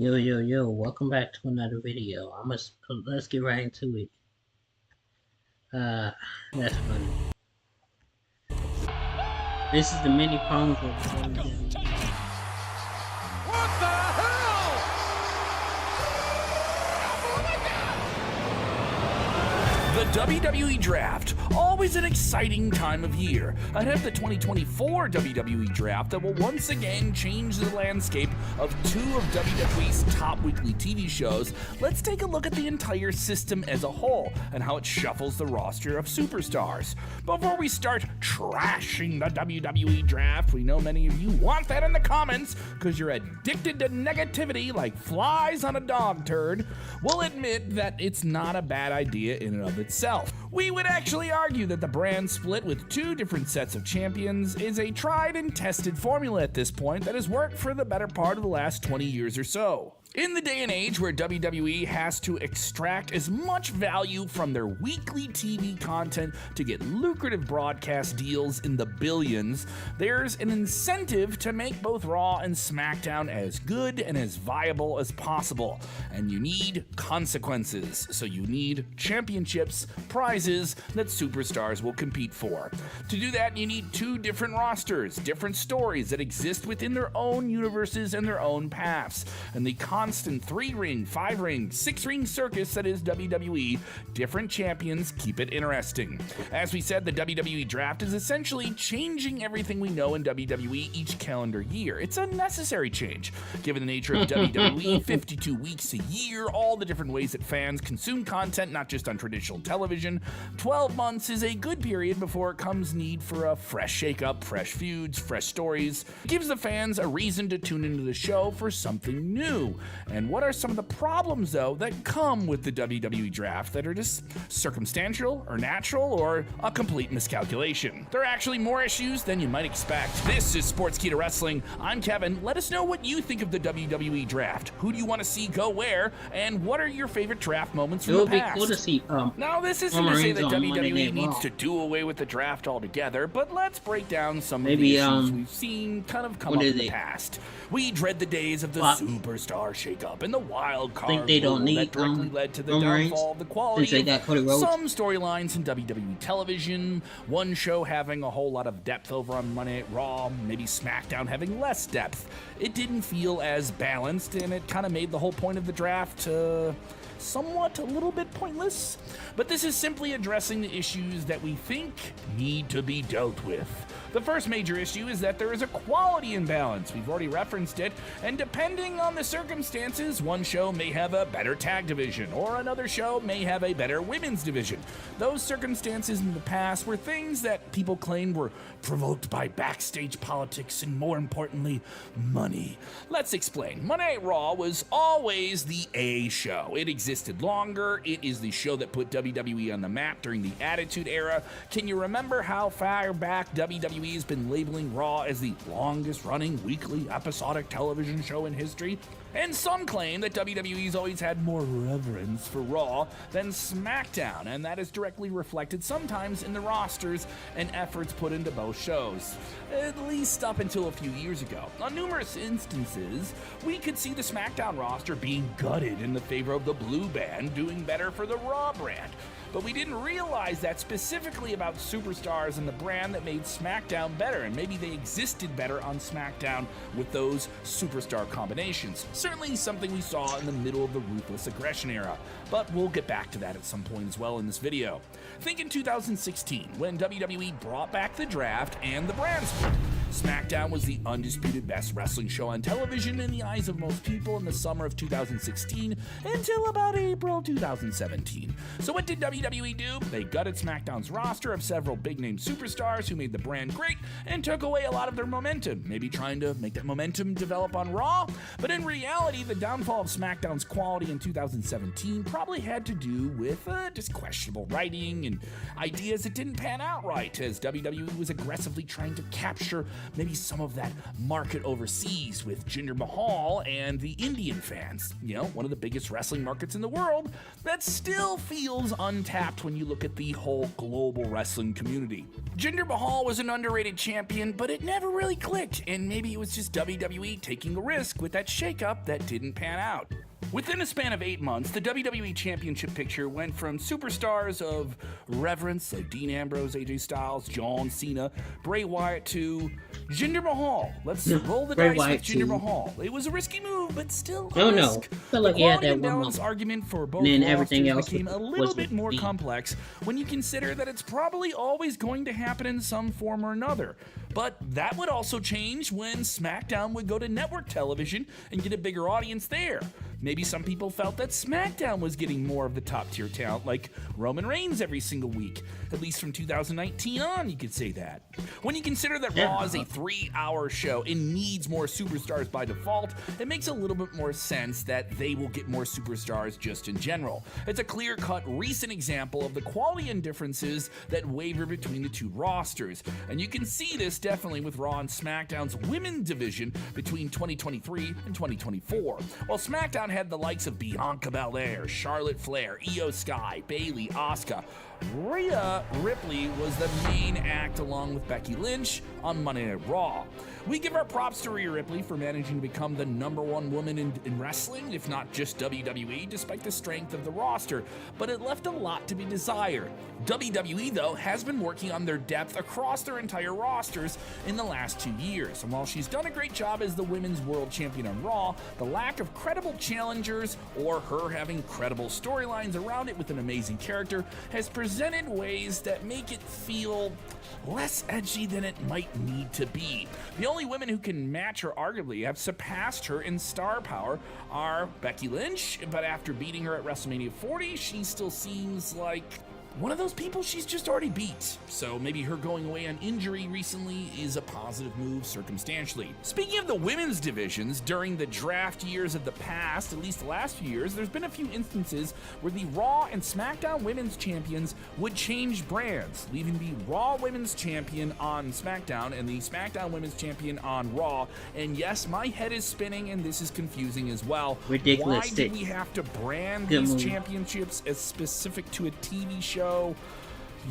Yo, welcome back to another video. Let's get right into it. That's funny. This is the mini promos of WWE. What the hell? The WWE Draft, always an exciting time of year. Ahead of the 2024 WWE Draft that will once again change the landscape of two of WWE's top weekly TV shows, let's take a look at the entire system as a whole and how it shuffles the roster of superstars. Before we start trashing the WWE Draft, we know many of you want that in the comments because you're addicted to negativity like flies on a dog turd. We'll admit that it's not a bad idea in and of itself. We would actually argue that the brand split with two different sets of champions is a tried and tested formula at this point that has worked for the better part of the last 20 years or so. In the day and age where WWE has to extract as much value from their weekly TV content to get lucrative broadcast deals in the billions, there's an incentive to make both Raw and SmackDown as good and as viable as possible. And you need consequences, so you need championships, prizes that superstars will compete for. To do that, you need two different rosters, different stories that exist within their own universes and their own paths. And the constant 3-ring, 5-ring, 6-ring circus that is WWE, different champions keep it interesting. As we said, the WWE Draft is essentially changing everything we know in WWE each calendar year. It's a necessary change, given the nature of WWE, 52 weeks a year, all the different ways that fans consume content, not just on traditional television. 12 months is a good period before it comes need for a fresh shakeup, fresh feuds, fresh stories. It gives the fans a reason to tune into the show for something new. And what are some of the problems, though, that come with the WWE Draft that are just circumstantial or natural or a complete miscalculation? There are actually more issues than you might expect. This is Sportskeeda Wrestling. I'm Kevin. Let us know what you think of the WWE Draft. Who do you want to see go where? And what are your favorite draft moments from the past? It would be cool to see. Now, this isn't to say that WWE needs to do away with the draft altogether, but let's break down some of the issues we've seen kind of come up in the past. We dread the days of the superstar shakeup and the wild card that directly led to the downfall of the quality of some storylines in WWE television, one show having a whole lot of depth over on Monday Night Raw, maybe SmackDown having less depth. It didn't feel as balanced, and it kind of made the whole point of the draft somewhat a little bit pointless. But this is simply addressing the issues that we think need to be dealt with. The first major issue is that there is a quality imbalance. We've already referenced it, and depending on the circumstances, one show may have a better tag division, or another show may have a better women's division. Those circumstances in the past were things that people claimed were provoked by backstage politics and, more importantly, money. Let's explain. Monday Night Raw was always the A show. It existed longer. It is the show that put WWE on the map during the Attitude Era. Can you remember how far back WWE has been labeling Raw as the longest running weekly episodic television show in history? And some claim that WWE's always had more reverence for Raw than SmackDown, and that is directly reflected sometimes in the rosters and efforts put into both shows, at least up until a few years ago. On numerous instances, we could see the SmackDown roster being gutted in the favor of the Blue Band doing better for the Raw brand. But we didn't realize that specifically about superstars and the brand that made SmackDown better, and maybe they existed better on SmackDown with those superstar combinations. Certainly something we saw in the middle of the Ruthless Aggression era, but we'll get back to that at some point as well in this video. Think in 2016, when WWE brought back the draft and the brand split. SmackDown was the undisputed best wrestling show on television in the eyes of most people in the summer of 2016 until about April 2017. So what did WWE do? They gutted SmackDown's roster of several big-name superstars who made the brand great and took away a lot of their momentum, maybe trying to make that momentum develop on Raw. But in reality, the downfall of SmackDown's quality in 2017 probably had to do with just questionable writing and ideas that didn't pan out right, as WWE was aggressively trying to capture maybe some of that market overseas with Jinder Mahal and the Indian fans. You know, one of the biggest wrestling markets in the world that still feels untapped when you look at the whole global wrestling community. Jinder Mahal was an underrated champion, but it never really clicked, and maybe it was just WWE taking a risk with that shakeup that didn't pan out. Within a span of 8 months, the WWE Championship picture went from superstars of reverence like Dean Ambrose, AJ Styles, John Cena, Bray Wyatt to Jinder Mahal. Let's roll the dice with Jinder Mahal. It was a risky move, but still a risk. No. I felt like he had that one moment. Argument for both and then everything else became a little bit more complex when you consider that it's probably always going to happen in some form or another. But that would also change when SmackDown would go to network television and get a bigger audience there. Maybe some people felt that SmackDown was getting more of the top-tier talent, like Roman Reigns every single week. At least from 2019 on, you could say that. When you consider that Raw is a 3-hour show and needs more superstars by default, it makes a little bit more sense that they will get more superstars just in general. It's a clear-cut, recent example of the quality and differences that waver between the two rosters. And you can see this definitely with Raw and SmackDown's women's division between 2023 and 2024. While SmackDown had the likes of Bianca Belair, Charlotte Flair, Io Sky, Bayley, Asuka, Rhea Ripley was the main act along with Becky Lynch on Monday Night Raw. We give our props to Rhea Ripley for managing to become the #1 woman in wrestling, if not just WWE, despite the strength of the roster, but it left a lot to be desired. WWE, though, has been working on their depth across their entire rosters in the last 2 years, and while she's done a great job as the Women's World Champion on Raw, the lack of credible challengers or her having credible storylines around it with an amazing character has presented ways that make it feel less edgy than it might need to be. The only women who can match her, arguably, have surpassed her in star power are Becky Lynch, but after beating her at WrestleMania 40, she still seems like one of those people she's just already beat. So maybe her going away on injury recently is a positive move circumstantially. Speaking of the women's divisions, during the draft years of the past, at least the last few years, there's been a few instances where the Raw and SmackDown women's champions would change brands, leaving the Raw women's champion on SmackDown and the SmackDown women's champion on Raw. And yes, my head is spinning and this is confusing as well. Ridiculous. Why did we have to brand these championships as specific to a TV show?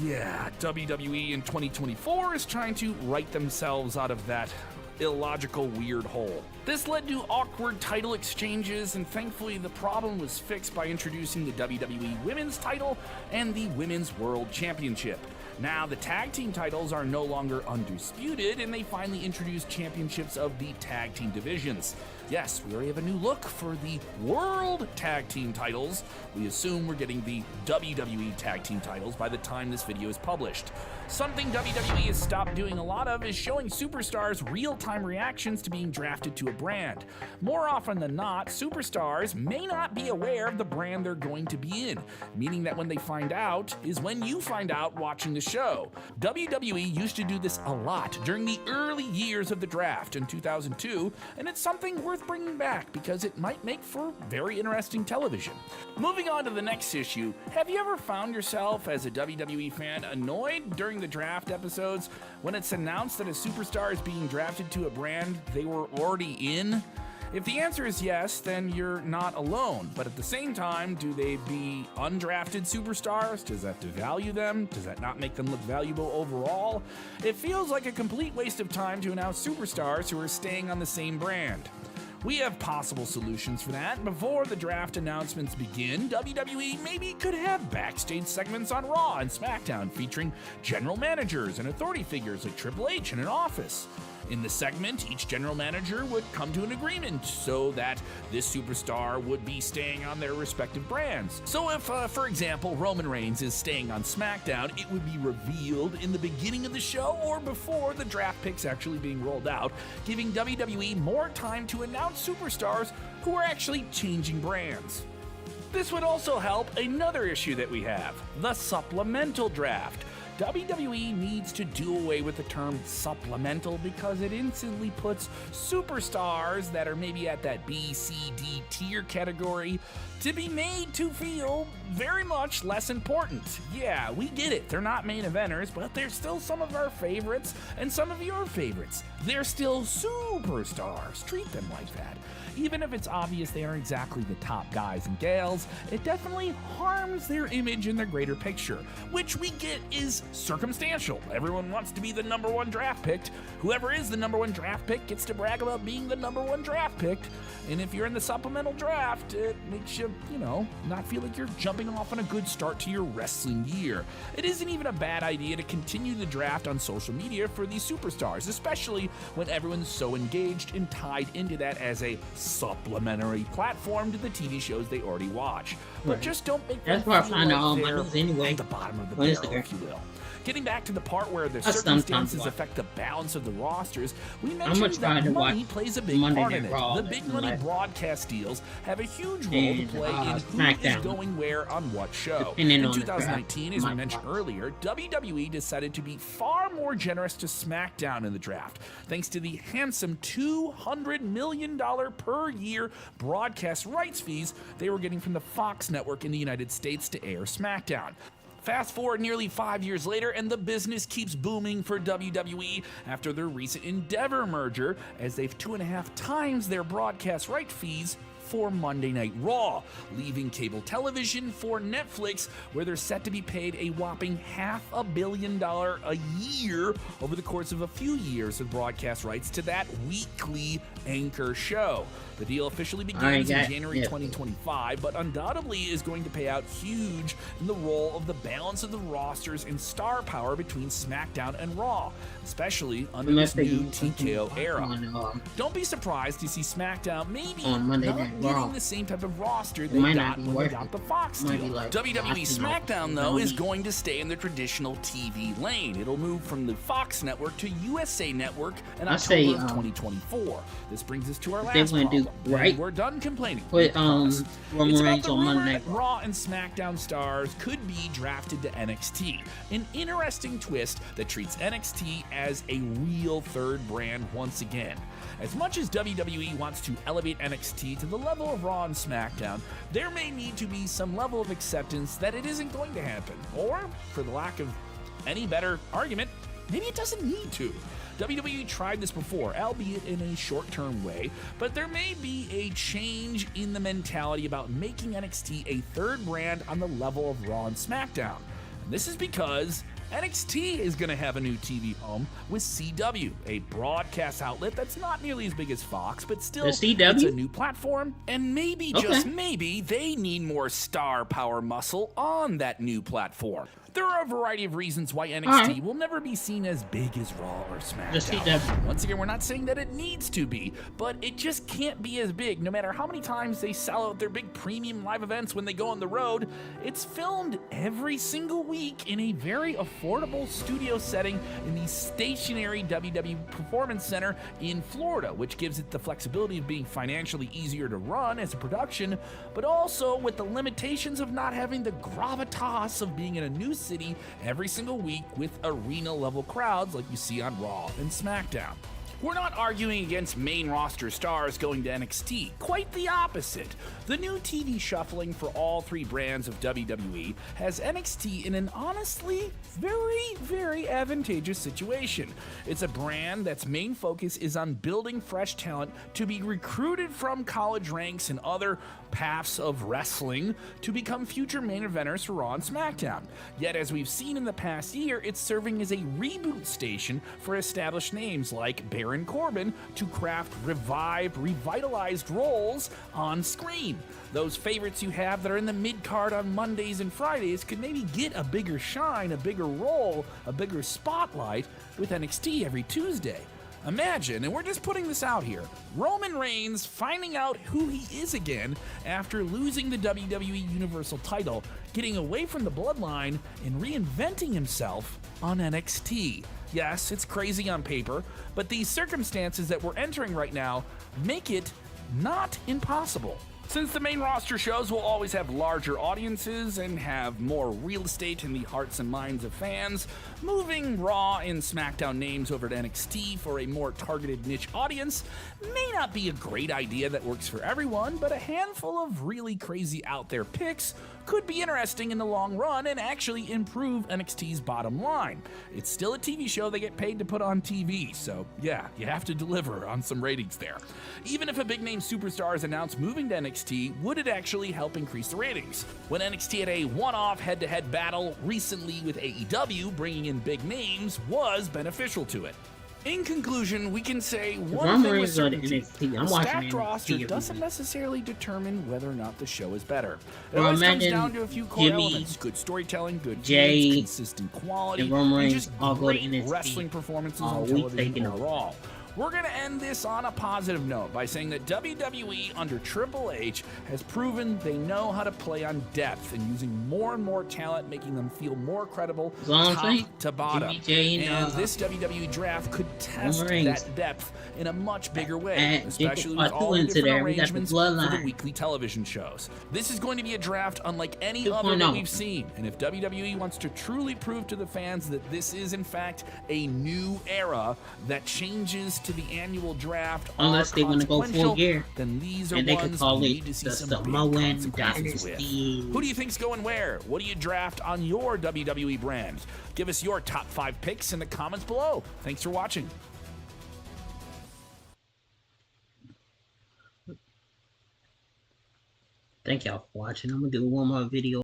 Yeah, WWE in 2024 is trying to right themselves out of that illogical, weird hole. This led to awkward title exchanges, and thankfully the problem was fixed by introducing the WWE Women's title and the Women's World Championship. Now the tag team titles are no longer undisputed, and they finally introduced championships of the tag team divisions. Yes, we already have a new look for the World Tag Team titles. We assume we're getting the WWE Tag Team titles by the time this video is published. Something WWE has stopped doing a lot of is showing superstars real-time reactions to being drafted to a brand. More often than not, superstars may not be aware of the brand they're going to be in, meaning that when they find out is when you find out watching the show. WWE used to do this a lot during the early years of the draft in 2002, and it's something worth bringing back because it might make for very interesting television. Moving on to the next issue, have you ever found yourself as a WWE fan annoyed during the draft episodes when it's announced that a superstar is being drafted to a brand they were already in? If the answer is yes, then you're not alone. But at the same time, do they be undrafted superstars? Does that devalue them? Does that not make them look valuable overall? It feels like a complete waste of time to announce superstars who are staying on the same brand. We have possible solutions for that. Before the draft announcements begin, WWE maybe could have backstage segments on Raw and SmackDown featuring general managers and authority figures like Triple H in an office. In the segment, each general manager would come to an agreement so that this superstar would be staying on their respective brands. So if, for example, Roman Reigns is staying on SmackDown, it would be revealed in the beginning of the show or before the draft picks actually being rolled out, giving WWE more time to announce superstars who are actually changing brands. This would also help another issue that we have, the supplemental draft. WWE needs to do away with the term supplemental because it instantly puts superstars that are maybe at that B, C, D tier category to be made to feel very much less important. Yeah, we get it. They're not main eventers, but they're still some of our favorites and some of your favorites. They're still superstars. Treat them like that. Even if it's obvious they aren't exactly the top guys and gals, it definitely harms their image in the greater picture, which we get is circumstantial. Everyone wants to be the number one draft pick. Whoever is the number one draft pick gets to brag about being the number one draft pick. And if you're in the supplemental draft, it makes you, not feel like you're jumping off on a good start to your wrestling year. It isn't even a bad idea to continue the draft on social media for these superstars, especially when everyone's so engaged and tied into that as a supplementary platform to the TV shows they already watch. But just don't make them feel like they're at the bottom of the barrel, if you will. Getting back to the part where the circumstances affect the balance of the rosters, we mentioned that money plays a big part in it. The big money broadcast deals have a huge role to play in who is going where on what show. In 2019, as we mentioned earlier, WWE decided to be far more generous to SmackDown in the draft, thanks to the handsome $200 million per year broadcast rights fees they were getting from the Fox network in the United States to air SmackDown. Fast forward nearly 5 years later, and the business keeps booming for WWE after their recent Endeavor merger, as they've 2.5 times their broadcast right fees for Monday Night Raw, leaving cable television for Netflix, where they're set to be paid a whopping $500 million a year over the course of a few years of broadcast rights to that weekly anchor show. The deal officially begins in January 2025, but undoubtedly is going to pay out huge in the role of the balance of the rosters and star power between SmackDown and Raw, especially under this new TKO era. Don't be surprised to see SmackDown maybe not getting the same type of roster they got when they got the Fox deal. WWE SmackDown, though, is going to stay in the traditional TV lane. It'll move from the Fox network to USA Network in October of 2024. This brings us to our last problem. We're done complaining. It's about the rumor that Raw and SmackDown stars could be drafted to NXT. An interesting twist that treats NXT as a real third brand once again. As much as WWE wants to elevate NXT to the level of Raw and SmackDown, there may need to be some level of acceptance that it isn't going to happen. Or, for the lack of any better argument, maybe it doesn't need to. WWE tried this before, albeit in a short-term way, but there may be a change in the mentality about making NXT a third brand on the level of Raw and SmackDown. And this is because NXT is going to have a new TV home with CW, a broadcast outlet that's not nearly as big as Fox, but still it's a new platform, and maybe, just maybe, they need more star power muscle on that new platform. There are a variety of reasons why NXT will never be seen as big as Raw or SmackDown. Once again, we're not saying that it needs to be, but it just can't be as big no matter how many times they sell out their big premium live events when they go on the road. It's filmed every single week in a very affordable studio setting in the stationary WWE Performance Center in Florida, which gives it the flexibility of being financially easier to run as a production, but also with the limitations of not having the gravitas of being in a new city every single week with arena-level crowds like you see on Raw and SmackDown. We're not arguing against main roster stars going to NXT, quite the opposite. The new TV shuffling for all three brands of WWE has NXT in an honestly very, very advantageous situation. It's a brand that's main focus is on building fresh talent to be recruited from college ranks and other paths of wrestling to become future main eventers for Raw and SmackDown. Yet, as we've seen in the past year, it's serving as a reboot station for established names like Baron Corbin to craft revitalized roles on screen. Those favorites you have that are in the mid-card on Mondays and Fridays could maybe get a bigger shine, a bigger role, a bigger spotlight with NXT every Tuesday. Imagine, and we're just putting this out here, Roman Reigns finding out who he is again after losing the WWE Universal title, getting away from the bloodline, and reinventing himself on NXT. Yes, it's crazy on paper, but these circumstances that we're entering right now make it not impossible. Since the main roster shows will always have larger audiences and have more real estate in the hearts and minds of fans, moving Raw and SmackDown names over to NXT for a more targeted niche audience may not be a great idea that works for everyone, but a handful of really crazy out there picks could be interesting in the long run and actually improve NXT's bottom line. It's still a TV show they get paid to put on TV, so yeah, you have to deliver on some ratings there. Even if a big name superstar is announced moving to NXT, would it actually help increase the ratings? When NXT had a one-off head-to-head battle recently with AEW, bringing in big names was beneficial to it. In conclusion, we can say one thing with certainty: a stacked roster doesn't necessarily determine whether or not the show is better. It always comes down to a few core elements: good storytelling, good games, consistent quality, and just great wrestling performances on television overall. We're going to end this on a positive note by saying that WWE under Triple H has proven they know how to play on depth and using more and more talent, making them feel more credible top to bottom. And this WWE draft could test that depth in a much bigger way, especially with all the different arrangements for the weekly television shows. This is going to be a draft unlike any other that we've seen, and if WWE wants to truly prove to the fans that this is in fact a new era that changes to the annual draft, unless they want to go full gear, then these are and they could call it the Samoan Dynasty. Who do you think's going where? What do you draft on your WWE brand? Give us your top 5 picks in the comments below. Thanks for watching. Thank y'all for watching. I'm gonna do one more video.